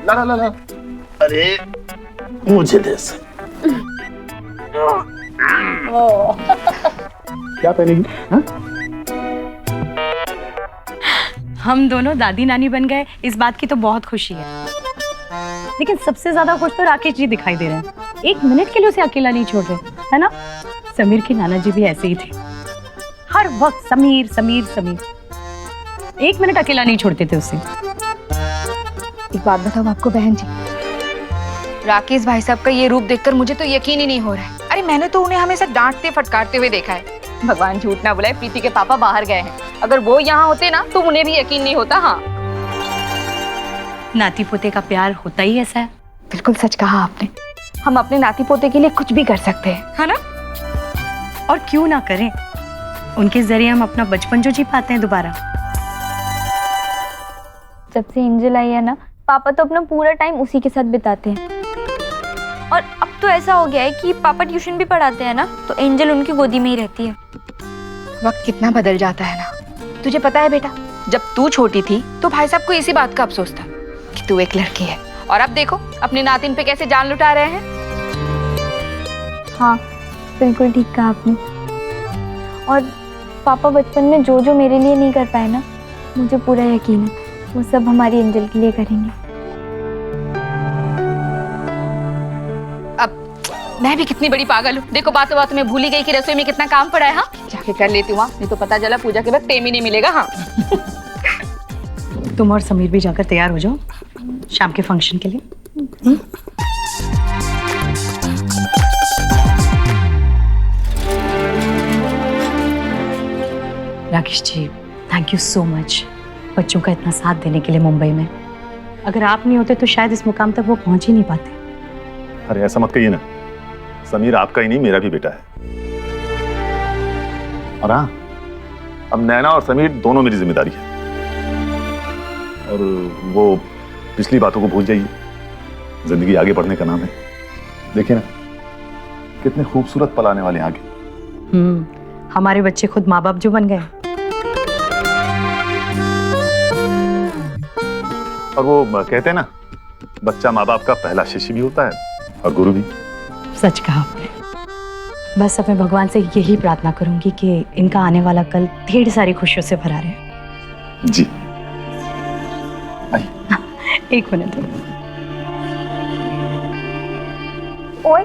ला ला ला ला। अरे मुझे दे से। क्या पहनेगी? हाँ? हम दोनों दादी नानी बन गए, इस बात की तो बहुत खुशी है। लेकिन सबसे ज्यादा खुश तो राकेश जी दिखाई दे रहे हैं। एक मिनट के लिए उसे अकेला नहीं छोड़ रहे, है ना? समीर के नाना जी भी ऐसे ही थे, हर वक्त समीर समीर समीर, एक मिनट अकेला नहीं छोड़ते थे उसे। एक बात बताओ आपको बहन जी, राकेश भाई साहब का ये रूप देखकर मुझे तो यकीन ही नहीं हो रहा है। अरे मैंने तो उन्हें हमेशा डांटते फटकारते हुए देखा है। भगवान झूठ ना बुलाए, प्रीति के पापा बाहर गए हैं। अगर वो यहाँ होते ना तो उन्हें भी यकीन नहीं होता। हाँ, नाती पोते का प्यार होता ही ऐसा है। बिल्कुल सच कहा आपने। हम अपने नाती पोते के लिए कुछ भी कर सकते हैं, है ना? और क्यों ना करें, उनके जरिए हम अपना बचपन जो जी पाते हैं दोबारा। जब से एंजल आई है ना, पापा तो अपना पूरा टाइम उसी के साथ बिताते हैं। और अब तो ऐसा हो गया है कि पापा ट्यूशन भी पढ़ाते हैं ना, तो एंजल उनकी गोदी में ही रहती है। वक्त कितना बदल जाता है ना। तुझे पता है बेटा, जब तू छोटी थी तो भाई साहब को इसी बात का अफसोस था कि तू एक लड़की है, और अब देखो अपनी नातिन पे कैसे जान लुटा रहे हैं। हाँ, बिल्कुल ठीक कहा आपने। और पापा बचपन में जो जो मेरे लिए नहीं कर पाए ना, मुझे पूरा यकीन है वो सब हमारी एंजल के लिए करेंगे। अब मैं भी कितनी बड़ी पागल हूँ। देखो बातों बातों में भूल ही गई कि रसोई में कितना काम पड़ा है। हाँ, जाके कर लेती हूँ, नहीं तो पता चला पूजा के बाद टेम ही नहीं मिलेगा। हाँ तुम और समीर भी जाकर तैयार हो जाओ शाम के फंक्शन के लिए। Rakesh ji, thank you so much बच्चों का इतना साथ देने के लिए मुंबई में। अगर आप नहीं होते तो शायद इस मुकाम तक वो पहुंच ही नहीं पाते। अरे ऐसा मत कहिए ना, समीर आपका ही नहीं मेरा भी बेटा है। और हाँ, अब नैना और समीर दोनों मेरी जिम्मेदारी है। और वो पिछली बातों को भूल जाइए, जिंदगी आगे बढ़ने का नाम है। देखिए ना कितने खूबसूरत पल आने वाले हैं आगे। हमारे बच्चे खुद माँ बाप जो बन गए। और वो कहते हैं ना, बच्चा माँ बाप का पहला शिष्य भी होता है और गुरु भी। सच कहा आपने। बस अब मैं भगवान से यही प्रार्थना करूंगी कि इनका आने वाला कल ढेर सारी खुशियों से भरा रहे। जी एक मिनट। ओए,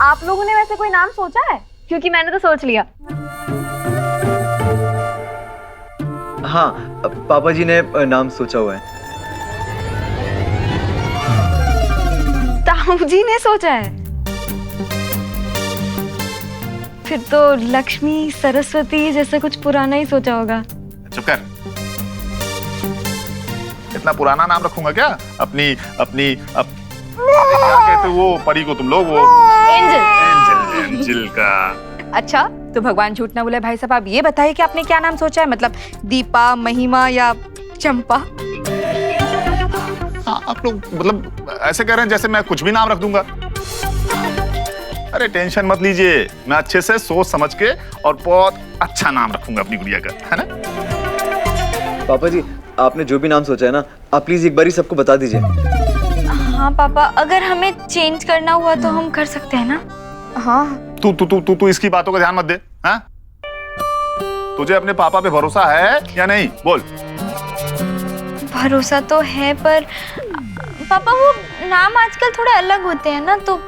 आप लोगों ने वैसे कोई नाम सोचा है? क्योंकि मैंने तो सोच लिया। हाँ, पापा जी ने नाम सोचा हुआ है। ताऊ जी ने सोचा है? फिर तो लक्ष्मी सरस्वती जैसा कुछ पुराना ही सोचा होगा। चुप कर। इतना पुराना नाम रखूंगा क्या? अपनी अपनी क्या कहते वो परी को तुम लोग? वो एंजल। एंजल का। अच्छा, तो भगवान झूठ ना बुलाए भाई साहब, आप ये बताइए कि आपने क्या नाम सोचा है? मतलब दीपा, महिमा या चंपा? हाँ, आप लोग मतलब ऐसे कह रहे हैं जैसे मैं कुछ भी नाम रख दूंगा। अरे टेंशन मत लीजिए, मैं अच्छे से सोच समझ के और बहुत अच्छा नाम रखूंगा अपनी गुड़िया का, है ना? पापा जी, आपने जो भी नाम सोचा है ना, आप प्लीज एक बार सबको बता दीजिए। हाँ पापा, अगर हमें चेंज करना हुआ तो हम कर सकते हैं ना? हाँ। तू इसकी बातों का ध्यान मत दे। हाँ, तुझे अपने पापा पे भरोसा है या नहीं? बोल। भरोसा तो है, पर पापा वो नाम आजकल थोड़े अलग होते हैं ना, तो।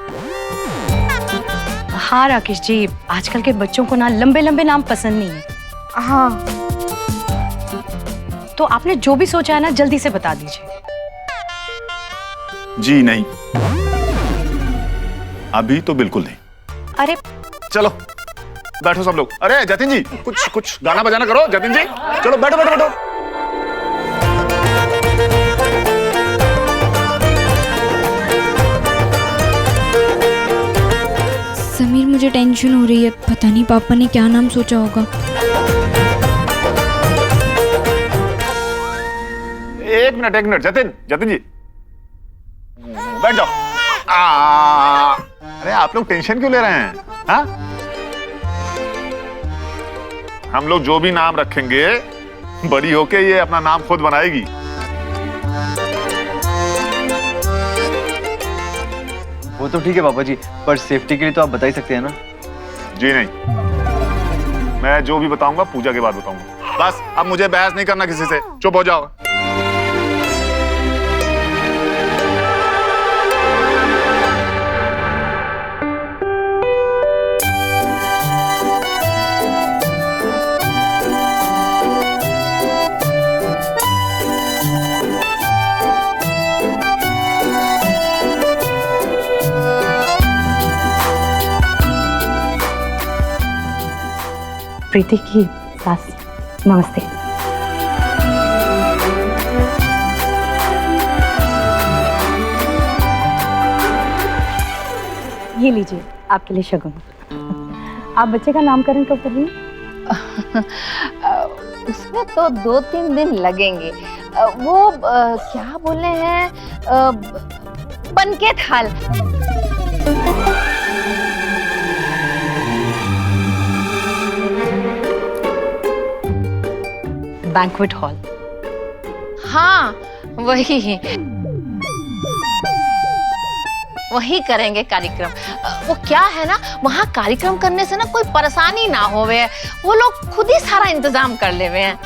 हाँ राकेश जी, आजकल के बच्चों को ना लंबे लंबे नाम पसंद नहीं है। हाँ, तो आपने जो भी सोचा है ना, जल्दी से बता दीजिए। जी नहीं। अभी तो बिल्कुल नहीं। अरे चलो बैठो सब लोग। अरे जतिन जी कुछ कुछ गाना बजाना करो। जतिन जी चलो बैठो बैठो बैठो। समीर, मुझे टेंशन हो रही है। पता नहीं पापा ने क्या नाम सोचा होगा। एक मिनट जतिन जतिन जी बैठ जाओ। अरे आप लोग टेंशन क्यों ले रहे हैं? हाँ? हम लोग जो भी नाम रखेंगे बड़ी होके ये अपना नाम खुद बनाएगी। वो तो ठीक है पापा जी, पर सेफ्टी के लिए तो आप बता ही सकते हैं ना। जी नहीं, मैं जो भी बताऊंगा पूजा के बाद बताऊंगा। बस अब मुझे बहस नहीं करना किसी से, चुप हो जाओ। प्रीति की सास, नमस्ते। ये लीजिए आपके लिए शगुन। आप बच्चे का नामकरण कब कर रही हैं? उसमें तो 2-3 दिन लगेंगे। वो क्या बोले हैं, बनकेट हॉल। Banquet hall. हाँ वही करेंगे कार्यक्रम। वो क्या है ना, वहाँ कार्यक्रम करने से ना कोई परेशानी ना होवे। वो लोग खुद ही सारा इंतजाम कर लेवे हैं।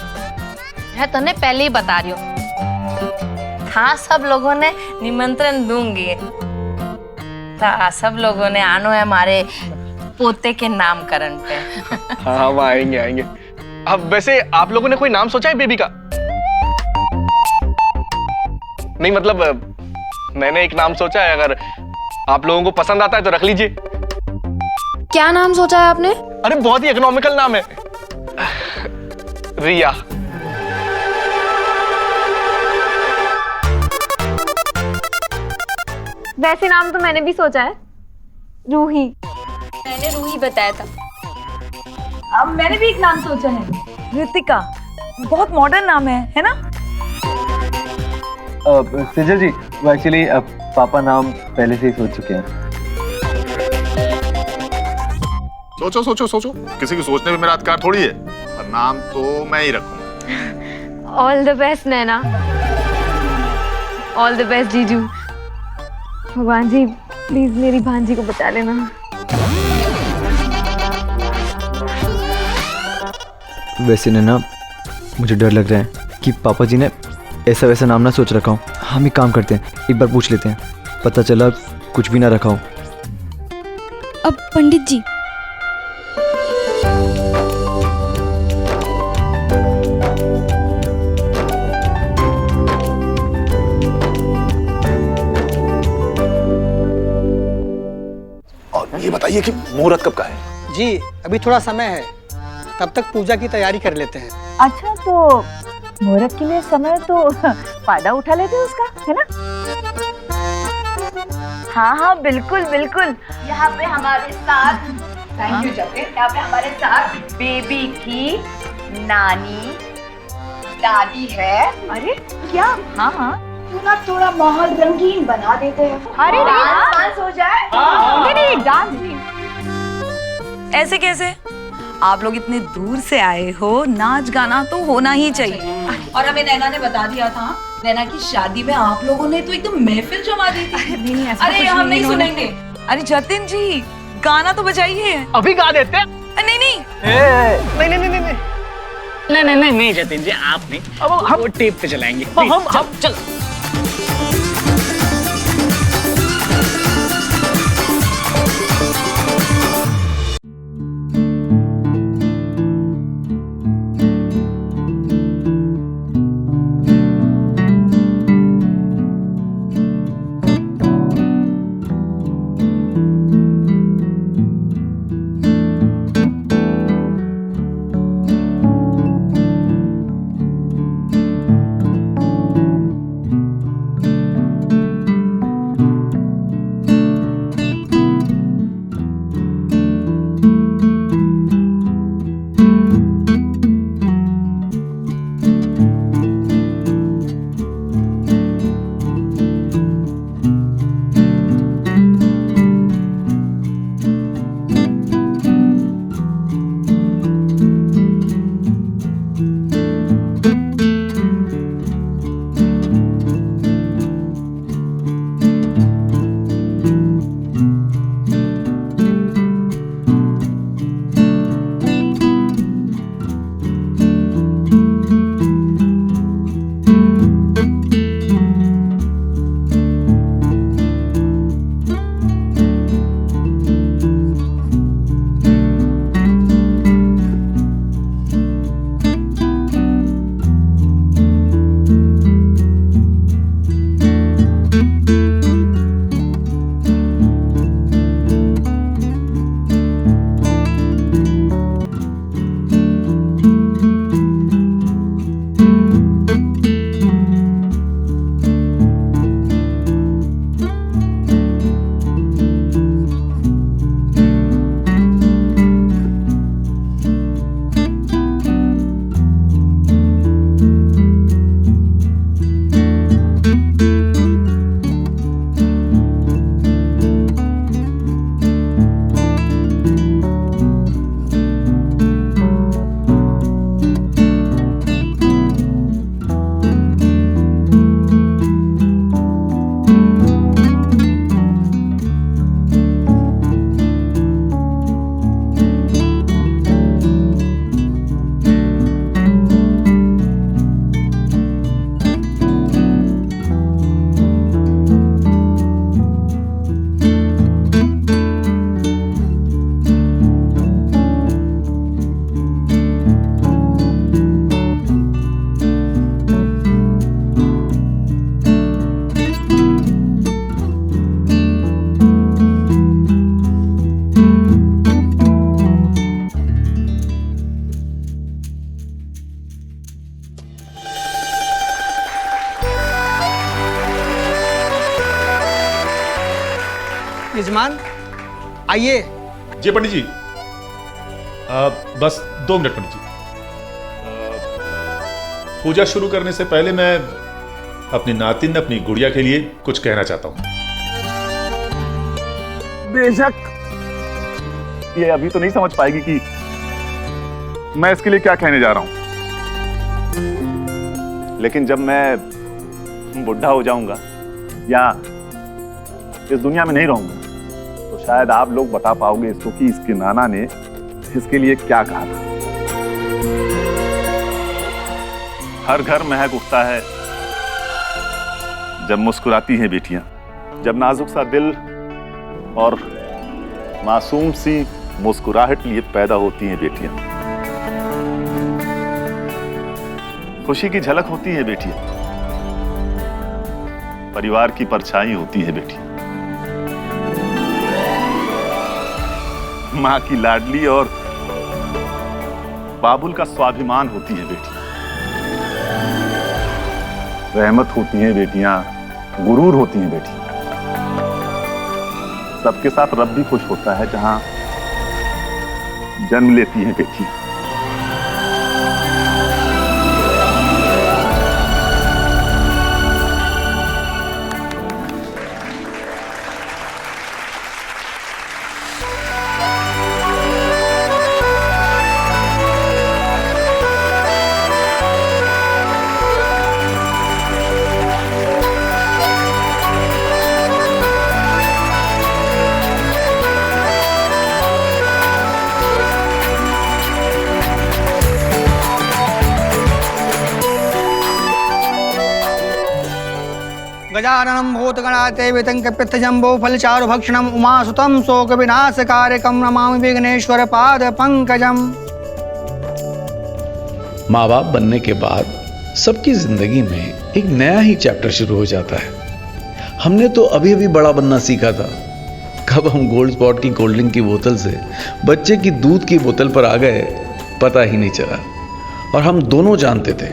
मैं तने पहले ही बता रही हूँ। हाँ, सब लोगों ने निमंत्रण दूंगी। सब लोगों ने आनो है हमारे पोते के नामकरण पे। हाँ वो आएंगे। अब वैसे आप लोगों ने कोई नाम सोचा है बेबी का? नहीं मतलब मैंने एक नाम सोचा है, अगर आप लोगों को पसंद आता है तो रख लीजिए। क्या नाम सोचा है आपने? अरे बहुत ही इकोनॉमिकल नाम है, रिया। वैसे नाम तो मैंने भी सोचा है, रूही। मैंने रूही बताया था। अब मैंने भी एक नाम सोचा है, ऋतिका। बहुत मॉडर्न नाम है ना? सेजल जी, वो एक्चुअली पापा नाम पहले से ही सोच चुके हैं। सोचो सोचो सोचो, किसी की सोचने में मेरा अधिकार थोड़ी है। पर नाम तो मैं ही रखूंगा। All the best Naina. All the best जीजू। भगवान जी प्लीज मेरी भांजी को बचा लेना। वैसे ना मुझे डर लग रहा है कि पापा जी ने ऐसा वैसा नाम ना सोच रखा हो। हम एक काम करते हैं, एक बार पूछ लेते हैं, पता चला कुछ भी ना रखा हो। अब पंडित जी, और ये बताइए कि मुहूर्त कब का है? जी अभी थोड़ा समय है, तब तक पूजा की तैयारी कर लेते हैं। अच्छा, तो मुहूर्त के लिए समय तो फायदा उठा लेते हैं उसका, है ना? हाँ हाँ बिल्कुल बिल्कुल। यहाँ पे हमारे साथ, थैंक यू जतिन, यहाँ पे हमारे साथ बेबी की नानी दादी है। अरे क्या? हाँ हाँ, ना थोड़ा माहौल रंगीन बना देते हैं। अरे डांस हो जाए। नहीं डांस नहीं। ऐसे कैसे? आप लोग इतने दूर से आए हो, नाच गाना तो होना ही चाहिए। और हमें नैना ने बता दिया था, नैना की शादी में आप लोगों ने तो एकदम महफिल जमा दी थी। नहीं, ऐसा अरे कुछ हम नहीं नहीं सुनेंगे। अरे जतिन जी, गाना तो बजाइए। अभी गा देते हैं। नहीं नहीं नहीं जतिन जी, आप नहीं। अब हम टेप पे चलाएंगे। हम चल। आइए। जी पंडित जी, बस 2 मिनट पंडित जी। पूजा शुरू करने से पहले मैं अपनी नातिन, अपनी गुड़िया के लिए कुछ कहना चाहता हूं। बेशक ये अभी तो नहीं समझ पाएगी कि मैं इसके लिए क्या कहने जा रहा हूं, लेकिन जब मैं बुढ़ा हो जाऊंगा या इस दुनिया में नहीं रहूंगा तो शायद आप लोग बता पाओगे इसको कि इसके नाना ने इसके लिए क्या कहा था। हर घर महक उठता है जब मुस्कुराती हैं बेटियां, जब नाजुक सा दिल और मासूम सी मुस्कुराहट लिए पैदा होती हैं बेटियां, खुशी की झलक होती है बेटियां, परिवार की परछाई होती है बेटियां, मां की लाडली और बाबुल का स्वाभिमान होती है बेटियां, रहमत होती हैं बेटियां, गुरूर होती हैं बेटियां। सबके साथ रब भी खुश होता है जहां जन्म लेती हैं बेटियां। गजाननं भूतगणाधिसेवितं कपित्थजम्बो फलचारुभक्षणम् उमासुतं शोकविनाशकारकं नमामि विघ्नेश्वर पाद पंकजम। माँ बाप बनने के बाद सबकी जिंदगी में एक नया ही चैप्टर शुरू हो जाता है। हमने तो अभी अभी बड़ा बनना सीखा था, कब हम गोल्ड स्पॉट की कोल्ड ड्रिंक की बोतल से बच्चे की दूध की बोतल पर आ गए पता ही नहीं चला। और हम दोनों जानते थे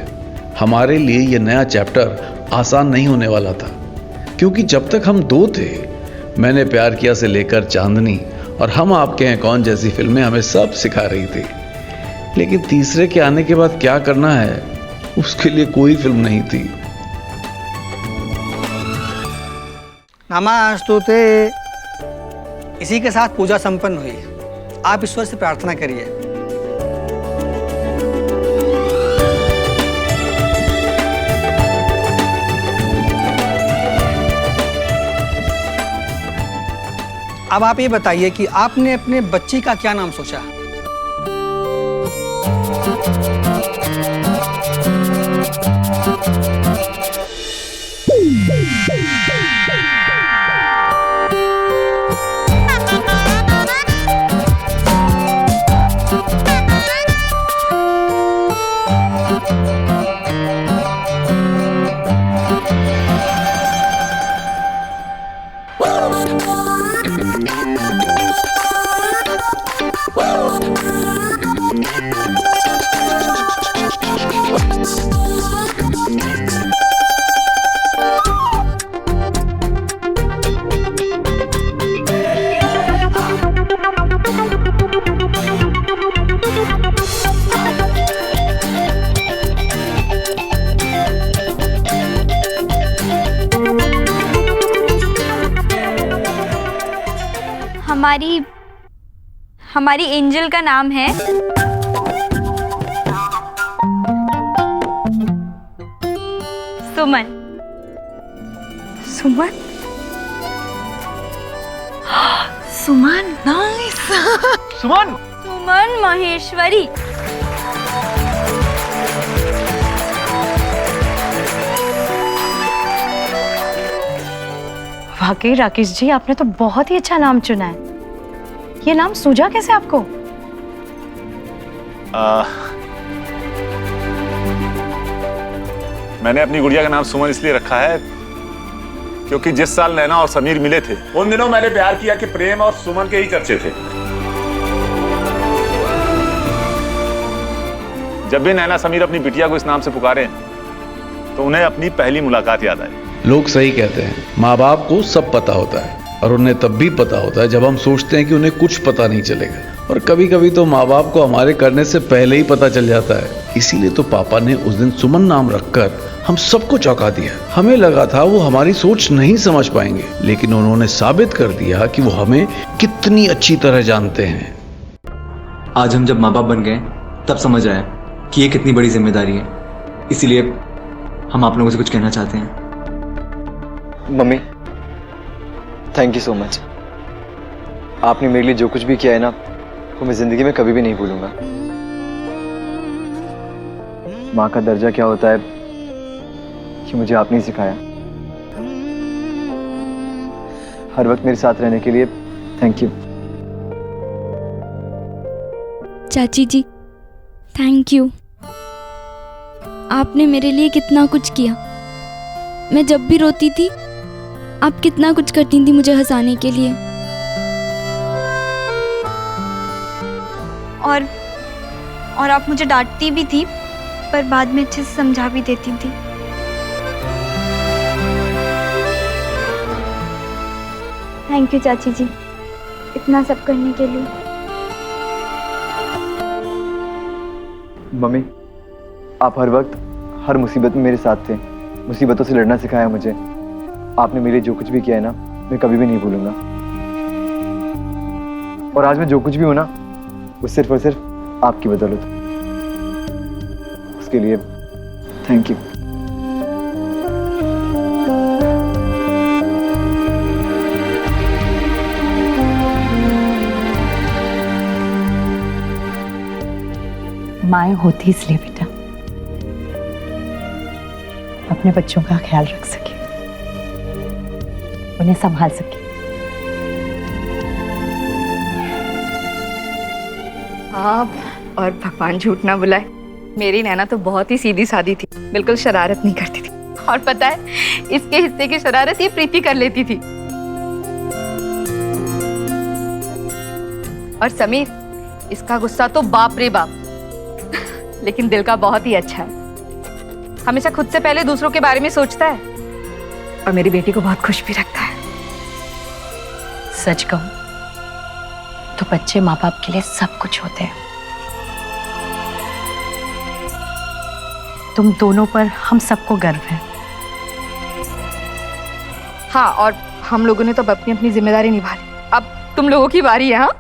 हमारे लिए यह नया चैप्टर आसान नहीं होने वाला था, क्योंकि जब तक हम दो थे, मैंने प्यार किया से लेकर चांदनी और हम आपके हैं कौन जैसी फिल्में हमें सब सिखा रही थी। लेकिन तीसरे के आने के बाद क्या करना है उसके लिए कोई फिल्म नहीं थी। नमस्तुते। इसी के साथ पूजा संपन्न हुई। आप ईश्वर से प्रार्थना करिए। अब आप ये बताइए कि आपने अपने बच्ची का क्या नाम सोचा? हमारी एंजल का नाम है सुमन। सुमन? सुमन, नाइस। सुमन? सुमन महेश्वरी। वाकई राकेश जी, आपने तो बहुत ही अच्छा नाम चुना है। ये नाम सूझा कैसे आपको? मैंने अपनी गुड़िया का नाम सुमन इसलिए रखा है क्योंकि जिस साल नैना और समीर मिले थे उन दिनों मैंने प्यार किया कि प्रेम और सुमन के ही चर्चे थे। जब भी नैना समीर अपनी बिटिया को इस नाम से पुकारे तो उन्हें अपनी पहली मुलाकात याद आए। लोग सही कहते हैं, माँ बाप को सब पता होता है, और उन्हें तब भी पता होता है जब हम सोचते हैं कि उन्हें कुछ पता नहीं चलेगा। और कभी कभी तो माँ बाप को हमारे करने से पहले ही पता चल जाता है। इसीलिए तो पापा ने उस दिन सुमन नाम रखकर हम सबको चौंका दिया। हमें लगा था वो हमारी सोच नहीं समझ पाएंगे, लेकिन उन्होंने साबित कर दिया कि वो हमें कितनी अच्छी तरह जानते हैं। आज हम जब माँ बाप बन गए तब समझ आया कि ये कितनी बड़ी जिम्मेदारी है। इसीलिए हम आप लोगों से कुछ कहना चाहते हैं। Mummy, thank you so much. आपने मेरे लिए जो कुछ भी किया है ना, वो मैं जिंदगी में कभी भी नहीं भूलूंगा। माँ का दर्जा क्या होता है कि मुझे आपने ही सिखाया। हर वक्त मेरे साथ रहने के लिए थैंक यू। चाची जी, थैंक यू। आपने मेरे लिए कितना कुछ किया। मैं जब भी रोती थी आप कितना कुछ करती थी मुझे हंसाने के लिए। और आप मुझे डांटती भी थी, पर बाद में अच्छे से समझा भी देती थी। थैंक यू चाची जी, इतना सब करने के लिए। मम्मी, आप हर वक्त हर मुसीबत में मेरे साथ थे। मुसीबतों से लड़ना सिखाया मुझे। आपने मेरे लिए जो कुछ भी किया है ना, मैं कभी भी नहीं भूलूंगा। और आज मैं जो कुछ भी हूं ना, वो सिर्फ और सिर्फ आपकी बदौलत। उसके लिए थैंक यू। माएँ होती इसलिए बेटा, अपने बच्चों का ख्याल रख सके, उन्हें संभाल सके। आप और भगवान झूठ ना बुलाए, मेरी नैना तो बहुत ही सीधी सादी थी, बिल्कुल शरारत नहीं करती थी। और पता है, इसके हिस्से की शरारत ये प्रीति कर लेती थी। और समीर, इसका गुस्सा तो बाप रे बाप, लेकिन दिल का बहुत ही अच्छा है। हमेशा खुद से पहले दूसरों के बारे में सोचता है और मेरी बेटी को बहुत खुश भी रखता है। सच कहूं तो बच्चे माँ बाप के लिए सब कुछ होते हैं। तुम दोनों पर हम सबको गर्व है। हाँ, और हम लोगों ने तो अपनी अपनी जिम्मेदारी निभा ली। अब तुम लोगों की बारी है। हाँ,